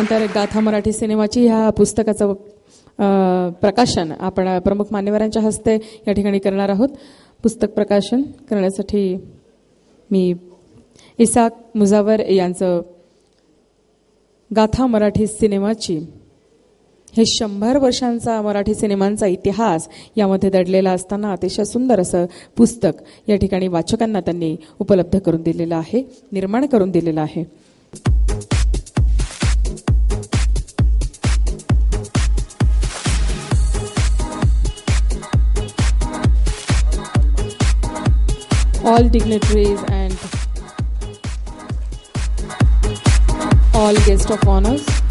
त्यानंतर गाथा मराठी सिनेमाची ह्या पुस्तकाचं प्रकाशन आपण प्रमुख मान्यवरांच्या हस्ते या ठिकाणी करणार आहोत. पुस्तक प्रकाशन करण्यासाठी मी इसाक मुजावर यांचं गाथा मराठी सिनेमाची हे 100 वर्षांचा मराठी सिनेमांचा इतिहास यामध्ये दडलेला असताना अतिशय सुंदर असं पुस्तक या ठिकाणी वाचकांना त्यांनी उपलब्ध करून दिलेलं आहे, निर्माण करून दिलेलं आहे. All dignitaries and all guests of honors.